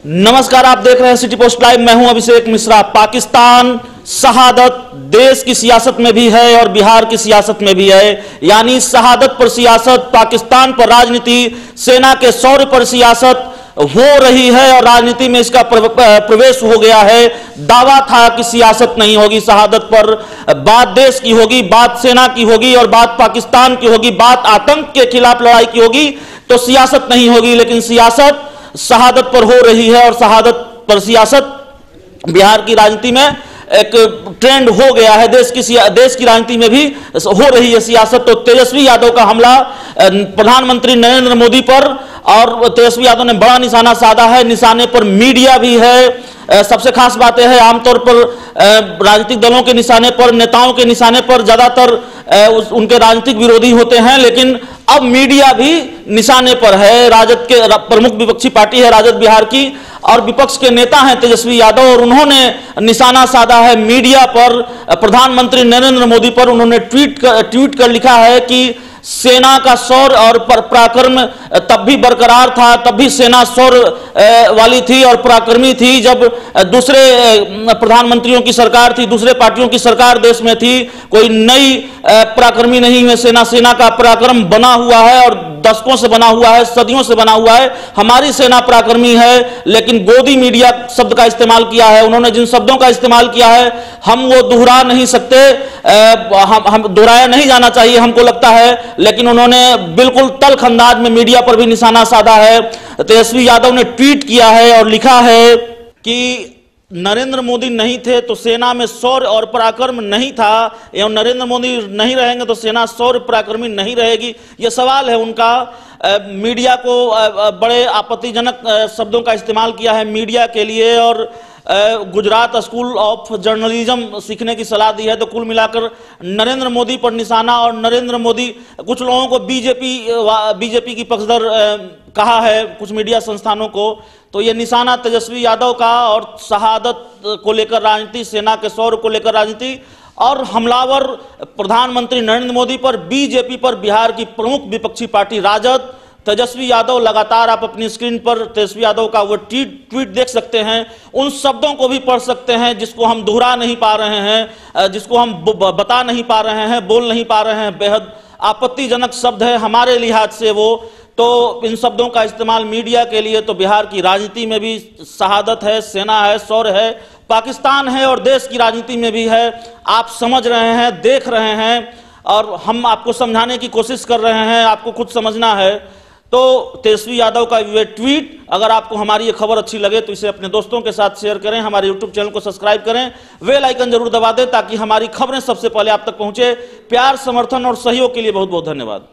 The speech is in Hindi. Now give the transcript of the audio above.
नमस्कार, आप देख रहे हैं सिटी पोस्ट लाइव। मैं हूं अभिषेक मिश्रा। पाकिस्तान शहादत देश की सियासत में भी है और बिहार की सियासत में भी है, यानी शहादत पर सियासत, पाकिस्तान पर राजनीति, सेना के शौर्य पर सियासत हो रही है और राजनीति में इसका प्रवेश हो गया है। दावा था कि सियासत नहीं होगी शहादत पर, बात देश की होगी, बात सेना की होगी और बात पाकिस्तान की होगी, बात आतंक के खिलाफ लड़ाई की होगी, तो सियासत नहीं होगी। लेकिन सियासत शहादत पर हो रही है और शहादत पर सियासत बिहार की राजनीति में एक ट्रेंड हो गया है। देश की राजनीति में भी हो रही है सियासत। तो तेजस्वी यादव का हमला प्रधानमंत्री नरेंद्र मोदी पर, और तेजस्वी यादव ने बड़ा निशाना साधा है। निशाने पर मीडिया भी है। सबसे खास बात यह है, आमतौर पर राजनीतिक दलों के निशाने पर, नेताओं के निशाने पर ज्यादातर उनके राजनीतिक विरोधी होते हैं, लेकिन अब मीडिया भी निशाने पर है। राजद के प्रमुख विपक्षी पार्टी है राजद बिहार की, और विपक्ष के नेता हैं तेजस्वी यादव, और उन्होंने निशाना साधा है मीडिया पर, प्रधानमंत्री नरेंद्र मोदी पर। उन्होंने ट्वीट कर लिखा है कि सेना का शौर्य और पराक्रम तब भी बरकरार था, तब भी सेना शौर्य वाली थी और पराक्रमी थी जब दूसरे प्रधानमंत्रियों की सरकार थी, दूसरे पार्टियों की सरकार देश में थी। कोई नई पराक्रमी नहीं है सेना। सेना का पराक्रम बना हुआ है और दशकों से बना हुआ है, सदियों से बना हुआ है। हमारी सेना पराक्रमी है, लेकिन गोदी मीडिया शब्द का इस्तेमाल किया है। उन्होंने जिन शब्दों का इस्तेमाल किया है हम वो दोहरा नहीं सकते, हम दोहराया नहीं जाना चाहिए हमको लगता है, लेकिन उन्होंने बिल्कुल तल्ख अंदाज में मीडिया पर भी निशाना साधा है। तेजस्वी यादव ने ट्वीट किया है और लिखा है कि नरेंद्र मोदी नहीं थे तो सेना में शौर्य और पराक्रम नहीं था, एवं नरेंद्र मोदी नहीं रहेंगे तो सेना शौर्य पराक्रमी नहीं रहेगी। यह सवाल है उनका। मीडिया को बड़े आपत्तिजनक शब्दों का इस्तेमाल किया है मीडिया के लिए, और गुजरात स्कूल ऑफ जर्नलिज्म सीखने की सलाह दी है। तो कुल मिलाकर नरेंद्र मोदी पर निशाना, और नरेंद्र मोदी, कुछ लोगों को बीजेपी की पक्षधर कहा है, कुछ मीडिया संस्थानों को। तो ये निशाना तेजस्वी यादव का, और शहादत को लेकर राजनीति, सेना के शौर्य को लेकर राजनीति, और हमलावर प्रधानमंत्री नरेंद्र मोदी पर, बीजेपी पर बिहार की प्रमुख विपक्षी पार्टी राजद, तेजस्वी यादव। लगातार आप अपनी स्क्रीन पर तेजस्वी यादव का वो ट्वीट देख सकते हैं। उन शब्दों को भी पढ़ सकते हैं जिसको हम दोहरा नहीं पा रहे हैं, जिसको हम बता नहीं पा रहे हैं, बोल नहीं पा रहे हैं। बेहद आपत्तिजनक शब्द है हमारे लिहाज से वो। तो इन शब्दों का इस्तेमाल मीडिया के लिए तो बिहार की राजनीति में भी शहादत है, सेना है, शौर्य है, पाकिस्तान है और देश की राजनीति में भी है। आप समझ रहे हैं, देख रहे हैं, और हम आपको समझाने की कोशिश कर रहे हैं, आपको खुद समझना है। तो तेजस्वी यादव का ये ट्वीट, अगर आपको हमारी ये खबर अच्छी लगे तो इसे अपने दोस्तों के साथ शेयर करें, हमारे YouTube चैनल को सब्सक्राइब करें, बेल आइकन जरूर दबा दें ताकि हमारी खबरें सबसे पहले आप तक पहुंचे। प्यार, समर्थन और सहयोग के लिए बहुत बहुत धन्यवाद।